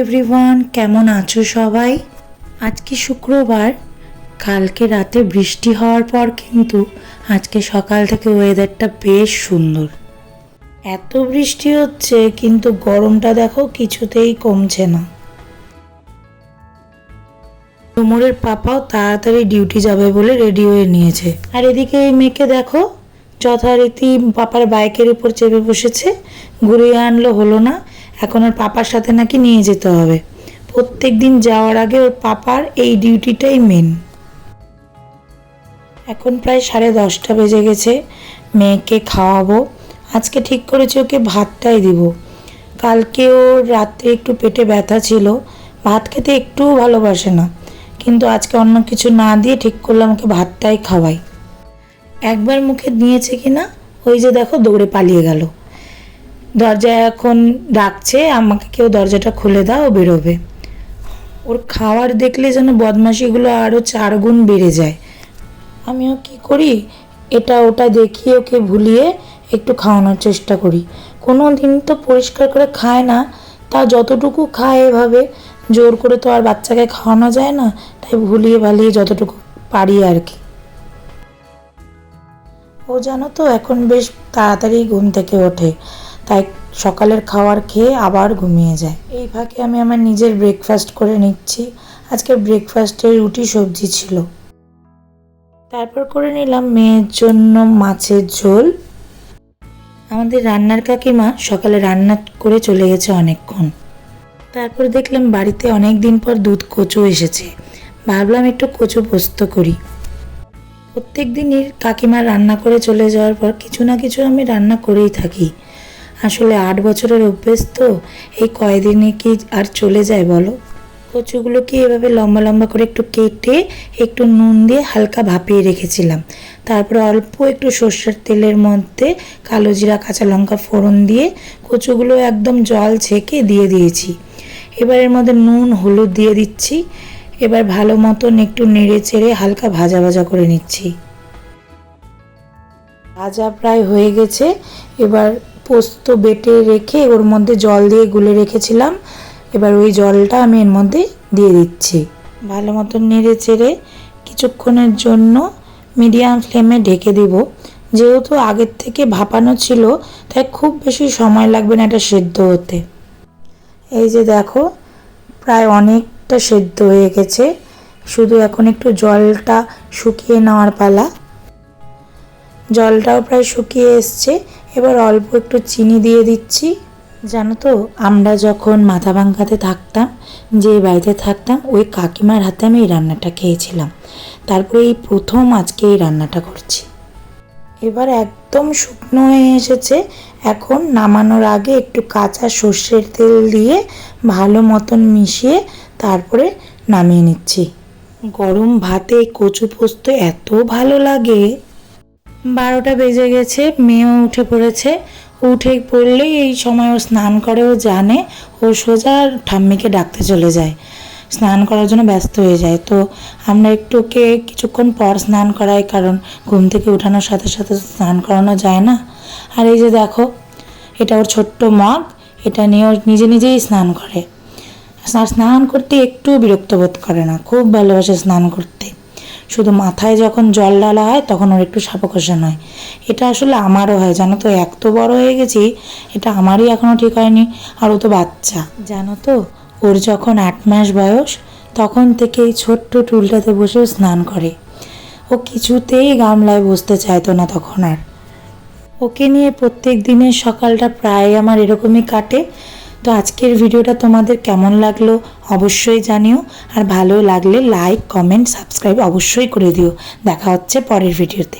Everyone, কেমন আছো সবাই? আজকে শুক্রবার, কালকে রাতে বৃষ্টি হওয়ার পর কিন্তু আজকে সকাল থেকে ওয়েদারটা বেশ সুন্দর। এত বৃষ্টি হচ্ছে কিন্তু গরমটা দেখো কিছুতেই কমছে না। তোমরের পাপাও তাড়াতাড়ি ডিউটি যাবে বলে রেডি হয়ে নিয়েছে, আর এদিকে এই মেয়েকে দেখো যথারীতি পাপার বাইকের উপর চেপে বসেছে। ঘুরিয়ে আনলো, হলো না, এখন ওর পাপার সাথে নাকি নিয়ে যেতে হবে। প্রত্যেক দিন যাওয়ার আগে ওর পাপার এই ডিউটিটাই মেন। এখন প্রায় 10:30 বেজে গেছে। মেয়েকে খাওয়াবো। আজকে ঠিক করেছি ওকে ভাতটাই দিব। কালকে ওর রাত্রে একটু পেটে ব্যথা ছিল, ভাত খেতে একটুও ভালোবাসে না, কিন্তু আজকে অন্য কিছু না দিয়ে ঠিক করলাম ওকে ভাতটাই খাওয়াই। একবার মুখে নিয়েছে কিনা ওই যে দেখো দৌড়ে পালিয়ে গেল। দরজায় এখন ডাকছে আমাকে, কেউ দরজাটা খুলে দাও, ও বেরোবে। ওর খাওয়ার দেখলে যেন বদমাশিগুলো আরও 4 গুণ বেড়ে যায়। আমিও কি করি, এটা ওটা দেখিয়ে ওকে ভুলিয়ে একটু খাওয়ানোর চেষ্টা করি। কোনো দিন তো পরিষ্কার করে খায় না, তা যতটুকু খায় এভাবে জোর করে তো আর বাচ্চাকে খাওয়ানো যায় না, তাই ভুলিয়ে ভালিয়ে যতটুকু পারি আর কি। ও জানো তো এখন বেশ তাড়াতাড়ি ঘুম থেকে ওঠে, তাই সকালের খাবার খেয়ে আবার ঘুমিয়ে যায়। এই ফাঁকে আমি আমার নিজের ব্রেকফাস্ট করে নিচ্ছি। আজকে ব্রেকফাস্টে রুটি সবজি ছিল। তারপর করে নিলাম মেয়ের জন্য মাছের ঝোল। আমাদের রান্নার কাকিমা সকালে রান্না করে চলে গেছে অনেকক্ষণ। তারপর দেখলাম বাড়িতে অনেক দিন পর দুধ কচু এসেছে, ভাবলাম একটু কচু পোস্ত করি। প্রত্যেক দিনই কাকিমা রান্না করে চলে যাওয়ার পর কিছু না কিছু আমি রান্না করেই থাকি। আসলে 8 বছরের অভ্যেস তো, এই কয়দিনে কি আর চলে যায় বলো। কচুগুলোকে এভাবে লম্বা লম্বা করে একটু কেটে একটু নুন দিয়ে হালকা ভাপিয়ে রেখেছিলাম। তারপরে অল্প একটু সর্ষের তেলের মধ্যে কালো জিরা কাঁচা লঙ্কা ফোড়ন দিয়ে কচুগুলো একদম জল ছেঁকে দিয়ে দিয়েছি। এবার এর মধ্যে নুন হলুদ দিয়ে দিচ্ছি। এবার ভালো মতন একটু নেড়ে চেড়ে হালকা ভাজা ভাজা করে নিচ্ছি। ভাজা প্রায় হয়ে গেছে। এবার পোস্ত বেটে রেখে ওর মধ্যে জল দিয়ে গুলে রেখেছিলাম, এবার ওই জলটা আমি এর মধ্যে দিয়ে দিচ্ছি। ভালো মতন নেড়ে চেড়ে কিছুক্ষণের জন্য মিডিয়াম ফ্লেমে ঢেকে দিব। যেহেতু আগের থেকে ভাপানো ছিল তাই খুব বেশি সময় লাগবে না এটা সেদ্ধ হতে। এই যে দেখো প্রায় অনেকটা সেদ্ধ হয়ে গেছে, শুধু এখন একটু জলটা শুকিয়ে নেওয়ার পালা। জলটাও প্রায় শুকিয়ে এসছে। এবার অল্প একটু চিনি দিয়ে দিচ্ছি। জানো তো আমরা যখন মাথাভাঙ্গাতে থাকতাম, যে বাড়িতে থাকতাম, ওই কাকিমার হাতে আমি এই রান্নাটা খেয়েছিলাম। তারপরে এই প্রথম আজকে এই রান্নাটা করছি। এবার একদম শুকনো হয়ে এসেছে। এখন নামানোর আগে একটু কাঁচা সর্ষের তেল দিয়ে ভালো মতন মিশিয়ে তারপরে নামিয়ে নিচ্ছি। গরম ভাতে কচু পোস্ত এত ভালো লাগে। 12টা বেজে গেছে, মেয়েও উঠে পড়েছে। উঠে পড়লেই এই সময় ও স্নান করে, ও জানে, ও সোজা ঠাম্মিকে ডাকতে চলে যায়, স্নান করার জন্য ব্যস্ত হয়ে যায়। তো আমরা একটু ওকে কিছুক্ষণ পর স্নান করাই, কারণ ঘুম থেকে উঠানোর সাথে সাথে স্নান করানো যায় না। আর এই যে দেখো এটা ওর ছোট্ট মগ, এটা নিয়ে ও নিজে নিজেই স্নান করে। স্নান করতে একটু বিরক্ত বোধ করে না, খুব ভালোবাসে স্নান করতে। শুধু মাথায় যখন জল ঢালা হয় তখন ওর একটু সাপোকশন হয়। এটা আসলে আমারও হয়, জানো তো, এত বড় হয়ে গেছি, এটা আমারই এখনও ঠিক হয়নি। আর ও তো বাচ্চা, জানো তো, ওর যখন 8 মাস বয়স তখন থেকে এই ছোট্ট টুলটাতে বসে স্নান করে। ও কিছুতেই গামলায় বসতে চাইতো না তখন আর। ওকে নিয়ে প্রত্যেক দিনের সকালটা প্রায় আমার এরকমই কাটে। তো আজকের ভিডিওটা তোমাদের কেমন লাগলো অবশ্যই জানিও, আর ভালো লাগলে লাইক কমেন্ট সাবস্ক্রাইব অবশ্যই করে দিও। দেখা হচ্ছে পরের ভিডিওতে।